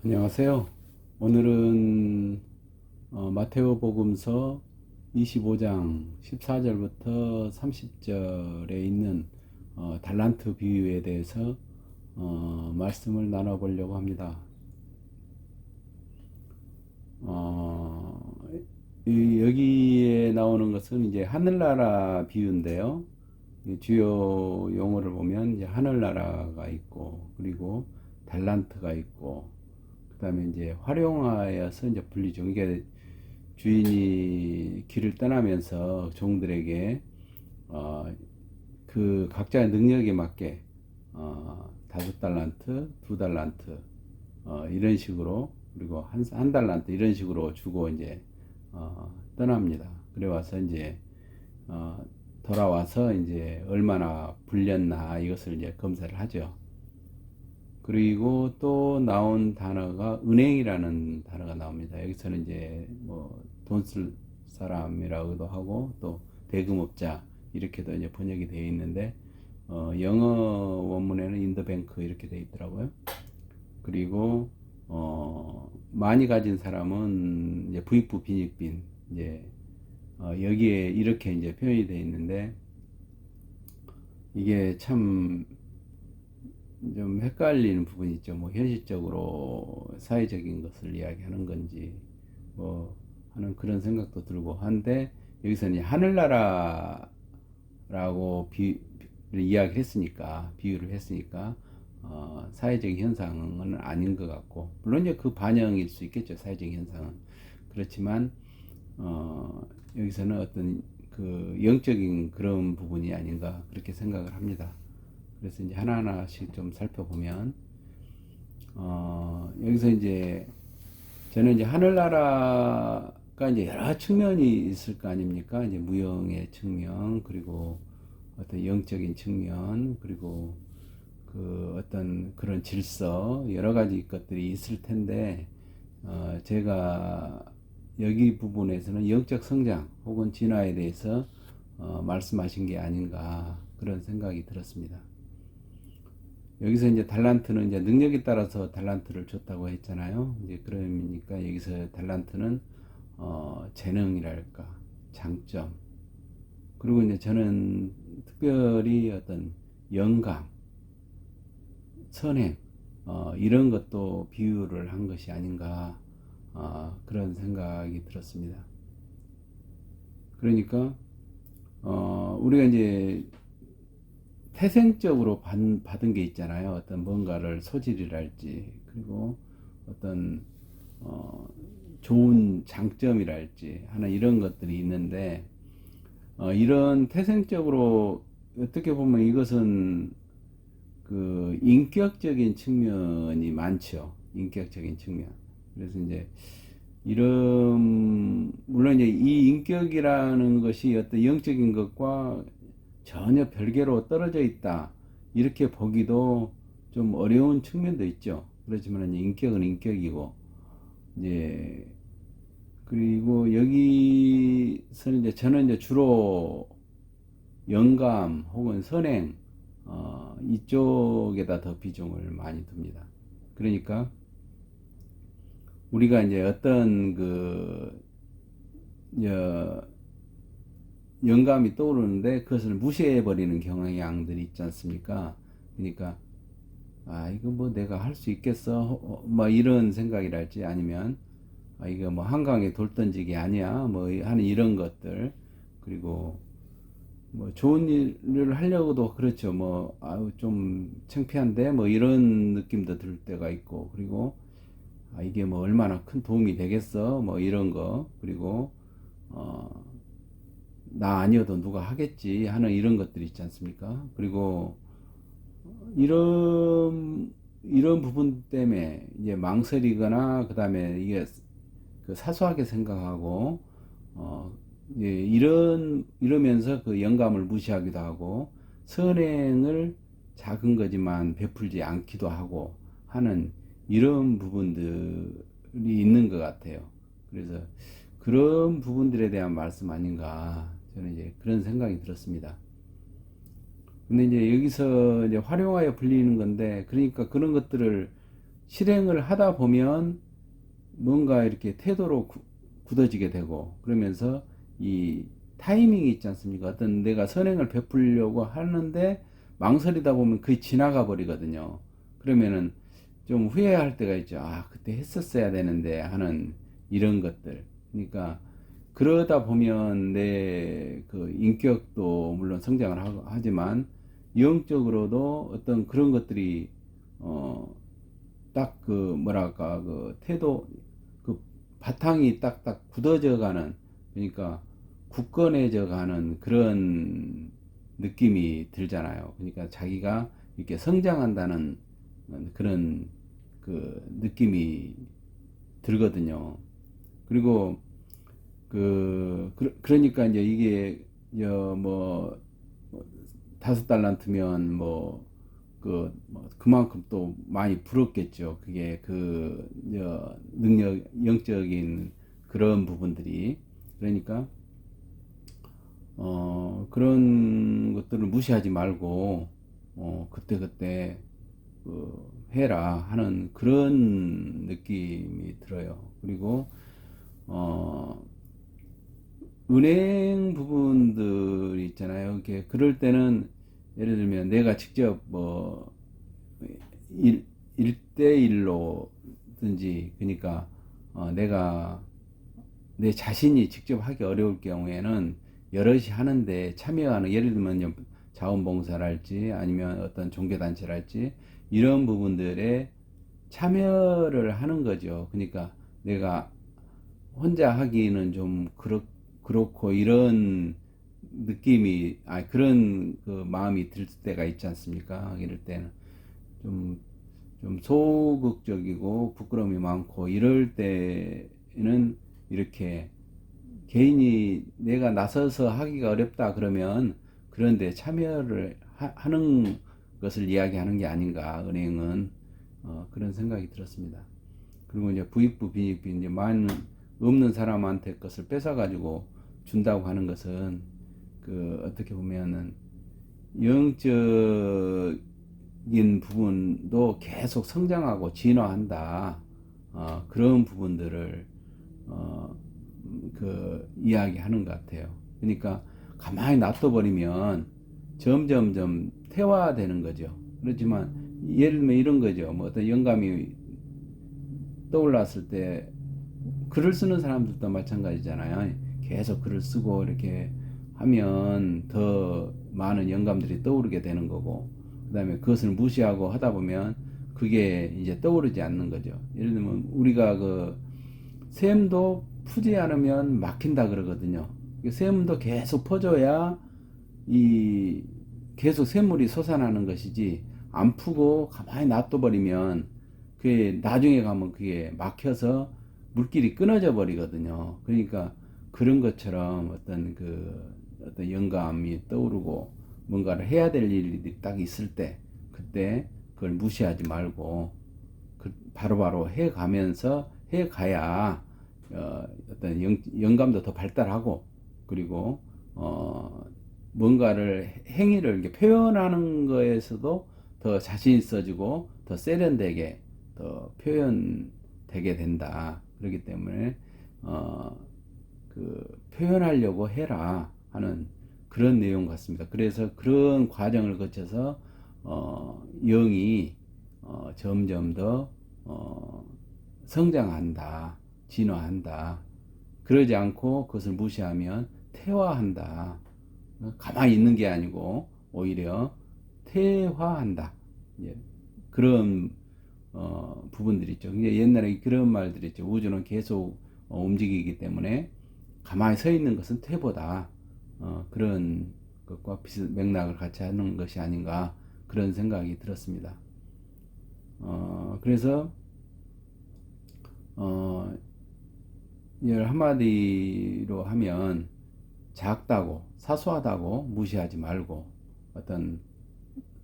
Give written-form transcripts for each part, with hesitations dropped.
안녕하세요. 오늘은 마테오복음서 25장 14절부터 30절에 있는 달란트 비유에 대해서 말씀을 나눠보려고 합니다. 여기에 나오는 것은 이제 하늘나라 비유인데요. 주요 용어를 보면 이제 하늘나라가 있고, 그리고 달란트가 있고, 그 다음에 이제 활용하여서 이제 분리죠. 이게 주인이 길을 떠나면서 종들에게 그 각자의 능력에 맞게 5달란트, 2달란트 이런 식으로, 그리고 한 달란트 이런 식으로 주고 이제 떠납니다. 그래 와서 이제 돌아와서 이제 얼마나 불렸나 이것을 이제 검사를 하죠. 그리고 또 나온 단어가 은행이라는 단어가 나옵니다. 여기서는 이제 뭐 돈 쓸 사람이라고도 하고 또 대금업자 이렇게도 이제 번역이 되어 있는데 영어 원문에는 인더뱅크 이렇게 되어 있더라고요. 그리고 많이 가진 사람은 이제 부익부 빈익빈 이제 여기에 이렇게 이제 표현이 되어 있는데 이게 참 좀 헷갈리는 부분이 있죠. 뭐 현실적으로 사회적인 것을 이야기하는 건지 뭐 하는 그런 생각도 들고 한데 여기서는 하늘나라라고 이야기를 했으니까 비유를 했으니까 사회적인 현상은 아닌 것 같고 물론 이제 그 반영일 수 있겠죠. 사회적인 현상은 그렇지만 여기서는 어떤 그 영적인 그런 부분이 아닌가 그렇게 생각을 합니다. 그래서 이제 하나하나씩 좀 살펴보면, 여기서 이제, 저는 이제 하늘나라가 이제 여러 측면이 있을 거 아닙니까? 이제 무형의 측면, 그리고 어떤 영적인 측면, 그리고 그 어떤 그런 질서, 여러 가지 것들이 있을 텐데, 제가 여기 부분에서는 영적 성장 혹은 진화에 대해서 말씀하신 게 아닌가 그런 생각이 들었습니다. 여기서 이제 달란트는 이제 능력에 따라서 달란트를 줬다고 했잖아요. 이제 그러니까 여기서 달란트는 재능이랄까 장점 그리고 이제 저는 특별히 어떤 영감, 선행 이런 것도 비유를 한 것이 아닌가 그런 생각이 들었습니다. 그러니까 우리가 이제 태생적으로 받은 게 있잖아요. 어떤 뭔가를 소질이랄지, 그리고 어떤, 좋은 장점이랄지 하는 이런 것들이 있는데, 이런 태생적으로 어떻게 보면 이것은 그 인격적인 측면이 많죠. 인격적인 측면. 그래서 이제 이런, 물론 이제 이 인격이라는 것이 어떤 영적인 것과 전혀 별개로 떨어져 있다. 이렇게 보기도 좀 어려운 측면도 있죠. 그렇지만 이제 인격은 인격이고, 이제, 그리고 여기서는 이제 저는 이제 주로 영감 혹은 선행, 이쪽에다 더 비중을 많이 둡니다. 그러니까 우리가 이제 어떤 그, 영감이 떠오르는데 그것을 무시해 버리는 경향들이 있지 않습니까? 그러니까 이거 뭐 내가 할 수 있겠어? 뭐 이런 생각이랄지 아니면 이거 뭐 한강에 돌 던지기 아니야? 뭐 하는 이런 것들 그리고 뭐 좋은 일을 하려고도 그렇죠. 뭐 아유 좀 창피한데 뭐 이런 느낌도 들 때가 있고 그리고 이게 뭐 얼마나 큰 도움이 되겠어? 뭐 이런 거 그리고 어 나 아니어도 누가 하겠지 하는 이런 것들이 있지 않습니까? 그리고 이런 부분 때문에 이제 망설이거나 그다음에 이게 그 사소하게 생각하고 어 이제 이러면서 그 영감을 무시하기도 하고 선행을 작은 거지만 베풀지 않기도 하고 하는 이런 부분들이 있는 것 같아요. 그래서 그런 부분들에 대한 말씀 아닌가 저는 이제 그런 생각이 들었습니다. 근데 이제 여기서 이제 활용하여 불리는 건데, 그러니까 그런 것들을 실행을 하다 보면 뭔가 이렇게 태도로 굳어지게 되고, 그러면서 이 타이밍이 있지 않습니까? 어떤 내가 선행을 베풀려고 하는데 망설이다 보면 그게 지나가 버리거든요. 그러면은 좀 후회할 때가 있죠. 아, 그때 했었어야 되는데 하는 이런 것들. 그러니까 그러다 보면 내 그 인격도 물론 성장을 하지만 영적으로도 어떤 그런 것들이 딱 그 뭐랄까 그 태도 그 바탕이 딱딱 굳어져 가는, 그러니까 굳건해져 가는 그런 느낌이 들잖아요. 그러니까 자기가 이렇게 성장한다는 그런 그 느낌이 들거든요. 그리고 그러니까 이제 이게 뭐 5달란트면 뭐 그만큼 또 많이 불었겠죠. 그게 능력, 영적인 그런 부분들이. 그러니까, 그런 것들을 무시하지 말고, 그때그때, 해라 하는 그런 느낌이 들어요. 그리고, 어, 은행 부분들 있잖아요. 이렇게 그럴 때는 예를 들면 내가 직접 뭐 일, 일대일로든지, 그러니까 내가 내 자신이 직접 하기 어려울 경우에는 여럿이 하는데 참여하는, 예를 들면 자원봉사랄지 아니면 어떤 종교단체랄지 이런 부분들에 참여를 하는 거죠. 그러니까 내가 혼자 하기는 좀 그렇고 이런 느낌이, 그런 그 마음이 들 때가 있지 않습니까? 이럴 때는 좀, 좀 소극적이고 부끄러움이 많고 이럴 때는 이렇게 개인이 내가 나서서 하기가 어렵다 그러면 그런데 참여를 하는 것을 이야기하는 게 아닌가, 은행은. 그런 생각이 들었습니다. 그리고 이제 부익부 빈익부, 이제 많은 없는 사람한테 것을 뺏어가지고 준다고 하는 것은 그 어떻게 보면은 영적인 부분도 계속 성장하고 진화한다. 그런 부분들을 어, 이야기하는 것 같아요. 그러니까 가만히 놔둬버리면 점점점 퇴화되는 거죠. 그렇지만 예를 들면 이런 거죠. 뭐 어떤 영감이 떠올랐을 때 글을 쓰는 사람들도 마찬가지잖아요. 계속 글을 쓰고 이렇게 하면 더 많은 영감들이 떠오르게 되는 거고, 그 다음에 그것을 무시하고 하다 보면 그게 이제 떠오르지 않는 거죠. 예를 들면 우리가 그 샘도 푸지 않으면 막힌다 그러거든요. 샘도 계속 퍼줘야 이 계속 샘물이 솟아나는 것이지, 안 푸고 가만히 놔둬버리면 그게 나중에 가면 그게 막혀서 물길이 끊어져 버리거든요. 그러니까 그런 것처럼 어떤 영감이 떠오르고 뭔가를 해야 될 일이 딱 있을 때, 그때 그걸 무시하지 말고 바로바로 해 가면서 해 가야 어떤 영감도 더 발달하고, 그리고 뭔가를 행위를 이렇게 표현하는 거에서도 더 자신 있어지고 더 세련되게 더 표현되게 된다. 그렇기 때문에 표현하려고 해라 하는 그런 내용 같습니다. 그래서 그런 과정을 거쳐서 영이 점점 더 성장한다, 진화한다. 그러지 않고 그것을 무시하면 퇴화한다. 가만히 있는 게 아니고 오히려 퇴화한다. 예, 그런 부분들이 있죠. 옛날에 그런 말들이 있죠. 우주는 계속 움직이기 때문에 가만히 서 있는 것은 퇴보다. 그런 것과 비슷 맥락을 같이 하는 것이 아닌가, 그런 생각이 들었습니다. 그래서 한마디로 하면 작다고 사소하다고 무시하지 말고, 어떤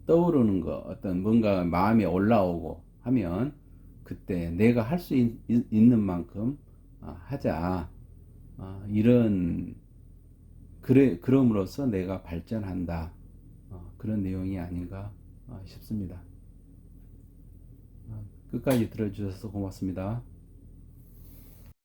떠오르는 거, 어떤 뭔가 마음에 올라오고 하면 그때 내가 할 수 있는 만큼 하자. 이런, 그럼으로써 내가 발전한다. 그런 내용이 아닌가 싶습니다. 끝까지 들어주셔서 고맙습니다.